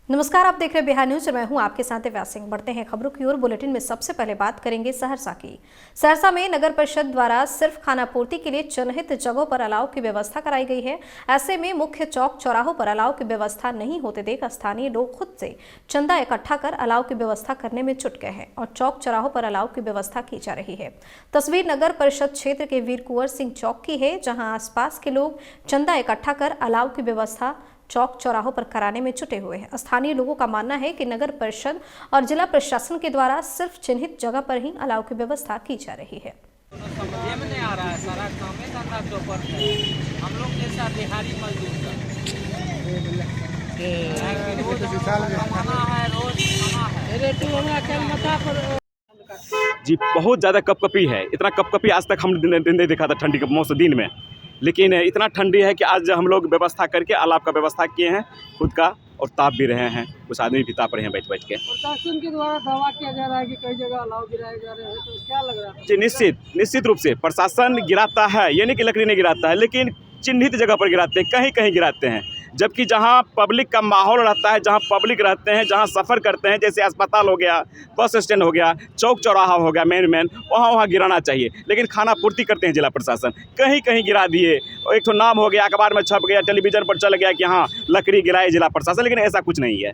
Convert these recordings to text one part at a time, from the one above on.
नमस्कार, आप देख रहे हैं बिहार न्यूज और मैं हूं आपके साथ दिव्या सिंह। बढ़ते हैं खबरों की ओर। बुलेटिन में सबसे पहले बात करेंगे सहरसा की। सहरसा में नगर परिषद द्वारा सिर्फ खानापूर्ति के लिए चिन्हित जगहों पर अलाव की व्यवस्था कराई गई है। ऐसे में मुख्य चौक चौराहों पर अलाव की व्यवस्था नहीं होते देख स्थानीय लोग खुद से चंदा इकट्ठा कर अलाव की व्यवस्था करने में जुट गए हैं और चौक चौराहों पर अलाव की व्यवस्था की जा रही है। तस्वीर नगर परिषद क्षेत्र के वीर कुंवर सिंह चौक की है, जहाँ आसपास के लोग चंदा इकट्ठा कर अलाव की व्यवस्था चौक चौराहों पर कराने में जुटे हुए हैं। स्थानीय लोगों का मानना है कि नगर परिषद और जिला प्रशासन के द्वारा सिर्फ चिन्हित जगह पर ही अलाव की व्यवस्था की जा रही है। समझ में नहीं आ रहा है, सारा काम है धंधा चौपट है। हम लोग जैसा दिहाड़ी मजदूर जी बहुत ज़्यादा कपकपी है। इतना कपकपी आज तक हम नहीं देखा था ठंडी के मौसम दिन में, लेकिन इतना ठंडी है कि आज हम लोग व्यवस्था करके अलाव का व्यवस्था किए हैं खुद का, और ताप भी रहे हैं। कुछ आदमी भी ताप रहे हैं बैठ के। प्रशासन के द्वारा दावा किया जा रहा है कि कई जगह अलाव गिराए जा रहे हैं, तो क्या लग रहा है? जी निश्चित रूप से प्रशासन गिराता है, ये नहीं कि लकड़ी नहीं गिराता है, लेकिन चिन्हित जगह पर गिराते हैं, कहीं कहीं गिराते हैं। जबकि जहाँ पब्लिक का माहौल रहता है, जहाँ पब्लिक रहते हैं, जहाँ सफ़र करते हैं, जैसे अस्पताल हो गया, बस स्टैंड हो गया, चौक चौराहा हो गया, मेन वहाँ गिराना चाहिए। लेकिन खाना पूर्ति करते हैं जिला प्रशासन, कहीं कहीं गिरा दिए। और एक तो नाम हो गया, अखबार में छप गया, टेलीविज़न पर चल गया कि हाँ लकड़ी गिराए जिला प्रशासन, लेकिन ऐसा कुछ नहीं है।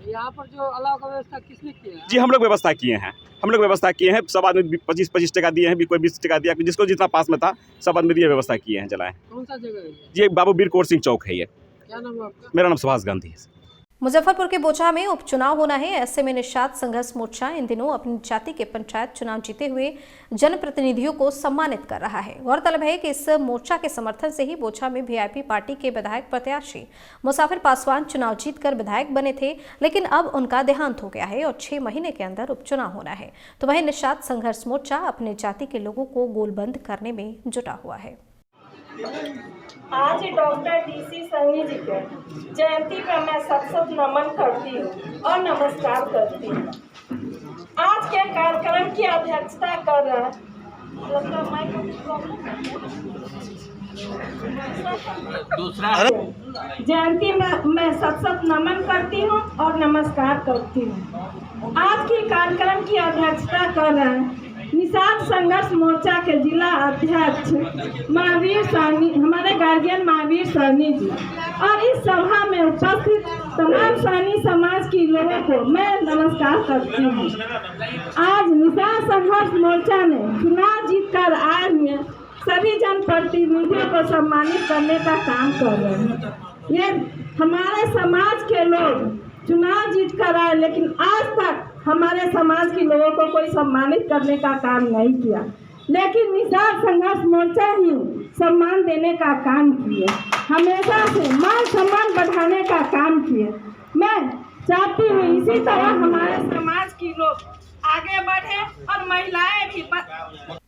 यहाँ पर जो अलाव का व्यवस्था किसने किया है? जी हम लोग व्यवस्था किए हैं। सब आदमी 25-25 टका दिए हैं, कोई 20 टका दिया, जिसको जितना पास में था सब आदमी दिए, व्यवस्था किए हैं, जलाएं। कौन सा जगह है? ये बाबू वीर कुंवर सिंह चौक है। ये क्या नाम है आपका? मेरा नाम सुभाष गांधी है। मुजफ्फरपुर के बोचा में उपचुनाव होना है। ऐसे में निषाद संघर्ष मोर्चा इन दिनों अपनी जाति के पंचायत चुनाव जीते हुए जनप्रतिनिधियों को सम्मानित कर रहा है। गौरतलब है कि इस मोर्चा के समर्थन से ही बोचा में वीआईपी पार्टी के विधायक प्रत्याशी मुसाफिर पासवान चुनाव जीतकर विधायक बने थे, लेकिन अब उनका देहांत हो गया है और 6 महीने के अंदर उपचुनाव होना है। तो वहीं निषाद संघर्ष मोर्चा अपने जाति के लोगों को गोलबंद करने में जुटा हुआ है। आज डॉक्टर डीसी सैनी जी के जयंती पर मैं सत नमन करती हूँ और नमस्कार करती हूँ। आज के कार्यक्रम की अध्यक्षता कर रहे हैं जयंती में मैं सत नमन करती हूँ और नमस्कार करती हूँ। आज की कार्यक्रम की अध्यक्षता कर रहे हैं निषाद संघर्ष मोर्चा के जिला अध्यक्ष महावीर सहनी, हमारे गार्जियन महावीर सहनी जी, और इस सभा में उपस्थित तमाम सहनी समाज की लोगों को मैं नमस्कार करती हूँ। आज निषाद संघर्ष मोर्चा ने चुनाव जीतकर आए हुए सभी जनप्रतिनिधियों को सम्मानित करने का काम कर रहे हैं। ये हमारे समाज के लोग चुनाव जीत कर आए, लेकिन आज तक हमारे समाज के लोगों को कोई सम्मानित करने का काम नहीं किया, लेकिन निषाद संघर्ष मोर्चा ही सम्मान देने का काम किए, हमेशा से मान सम्मान बढ़ाने का काम किए। मैं चाहती हूँ इसी तरह हमारे समाज की लोग आगे बढ़े और महिलाएं भी।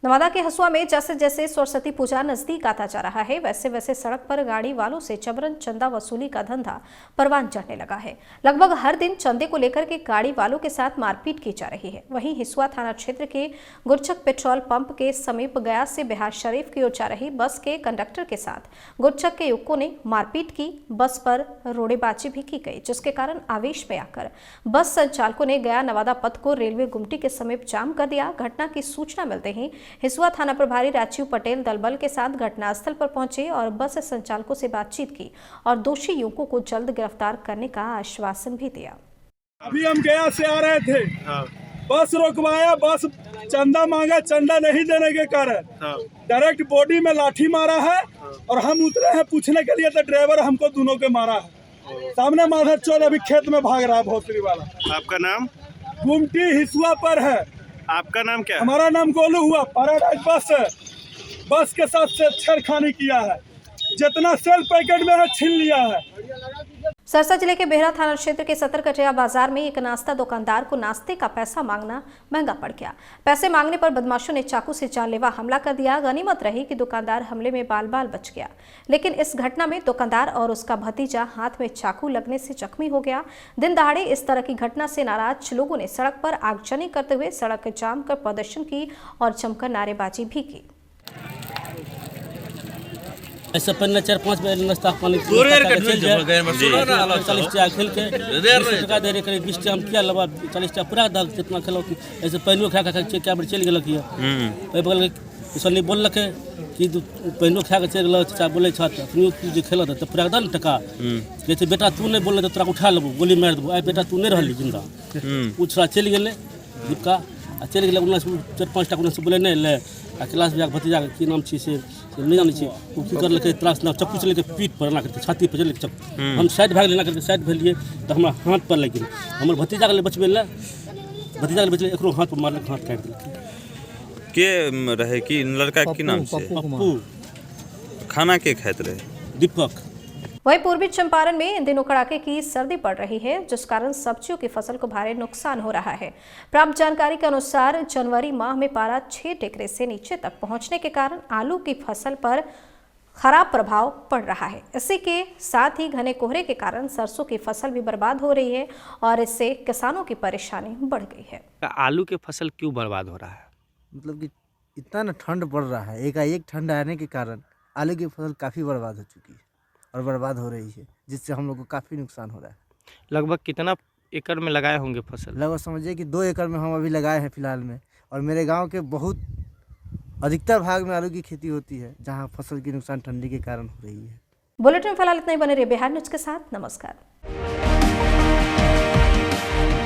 नवादा के हसुआ में जैसे जैसे सरस्वती पूजा नजदीक आता जा रहा है, वैसे वैसे सड़क पर गाड़ी वालों से जबरन चंदा वसूली का धंधा परवान चढ़ने लगा है। लगभग हर दिन चंदे को लेकर के गाड़ी वालों के साथ मारपीट की जा रही है। वहीं हिसुआ थाना क्षेत्र के गुरचक पेट्रोल पंप के समीप गया से बिहार शरीफ की ओर जा रही बस के कंडक्टर के साथ गुरचक के युवकों ने मारपीट की। बस पर रोड़ेबाजी भी की गई, जिसके कारण आवेश में आकर बस संचालकों ने गया नवादा पथ को रेलवे गुमटी के समीप जाम कर दिया। घटना की सूचना मिलते ही हिसुआ थाना प्रभारी राजीव पटेल दलबल के साथ घटनास्थल पर पहुंचे और बस संचालकों से बातचीत की और दोषी युवकों को जल्द गिरफ्तार करने का आश्वासन भी दिया। अभी हम गया से आ रहे थे, बस रोकवाया, बस चंदा मांगा, चंदा नहीं देने के कारण डायरेक्ट बॉडी में लाठी मारा है और हम उतरे हैं पूछने के लिए, तो ड्राइवर हमको दोनों के मारा है। सामने माधर चौध अभी खेत में भाग रहा है भोसरी वाला। आपका नाम? गुमटी हिसुआ पर है। आपका नाम क्या? हमारा नाम गोलू हुआ। पैराडाइज बस के साथ से छेड़खानी किया है, जितना सेल पैकेट में है छीन लिया है। सरसा जिले के बेहरा थाना क्षेत्र के सतरकटिया बाजार में एक नाश्ता दुकानदार को नाश्ते का पैसा मांगना महंगा पड़ गया। पैसे मांगने पर बदमाशों ने चाकू से जानलेवा हमला कर दिया। गनीमत रही कि दुकानदार हमले में बाल बाल बच गया, लेकिन इस घटना में दुकानदार और उसका भतीजा हाथ में चाकू लगने से जख्मी हो गया। दिन दहाड़े इस तरह की घटना से नाराज लोगों ने सड़क पर आगजनी करते हुए सड़क जाम कर प्रदर्शन की और जमकर नारेबाजी भी की। ऐसे पहले 4-5 बजे नाश्ता पानी चल जाए 40 टका खेल के 20 टका दे रहे करीब 20 टका हम किया लबा 40 टका पूरा दाल जितना खेलो ऐसे पानियो खा के क्या बेर चल गेलक ये ओइ बगल के सनी बोललक कि पानियो खा के चल गेल चाचा बोले छ तू जे खेल त पूरा दाल टका कहते बेटा तू नहीं बोले तो तोरा उठा लेबो गोली मार देबो आई बेटा तू नहीं रहली जिंदा पूछला चल गेले दीपका आ चल गेले 4-5 टका से बोले नहीं ले आ क्लास में भतीजा की नाम छी से नहीं जानी छी वो की कर लेके त्रास ना चप्पू चले के पीठ पर ना करते छाती पर चले के चप्पू हम साइड भाग लेना करके साइड भेलिए तो हमरा हाथ पर लग गेल हमर भतीजा के बचबे ले भतीजा के बचले एकरो हाथ पर मारले हाथ काट देलक के रहे कि लड़का के नाम से पप्पू खाना के खाते रहे दीपक। वहीं पूर्वी चंपारण में इन दिनों कड़ाके की सर्दी पड़ रही है जिस कारण सब्जियों की फसल को भारी नुकसान हो रहा है। प्राप्त जानकारी के अनुसार जनवरी माह में पारा 6 डिग्री से नीचे तक पहुंचने के कारण आलू की फसल पर खराब प्रभाव पड़ रहा है। इसी के साथ ही घने कोहरे के कारण सरसों की फसल भी बर्बाद हो रही है और इससे किसानों की परेशानी बढ़ गई है। आलू की फसल क्यों बर्बाद हो रहा है? मतलब कि इतना ना ठंड पड़ रहा है, एकाएक ठंड आने के कारण आलू की फसल काफ़ी बर्बाद हो चुकी है और बर्बाद हो रही है, जिससे हम लोग को काफ़ी नुकसान हो रहा है। लगभग कितना एकड़ में लगाए होंगे फसल? लगभग समझिए कि 2 एकड़ में हम अभी लगाए हैं फिलहाल में, और मेरे गांव के बहुत अधिकतर भाग में आलू की खेती होती है, जहां फसल की नुकसान ठंडी के कारण हो रही है। बुलेटिन फिलहाल इतना ही, बने रहिए बिहार न्यूज के साथ। नमस्कार।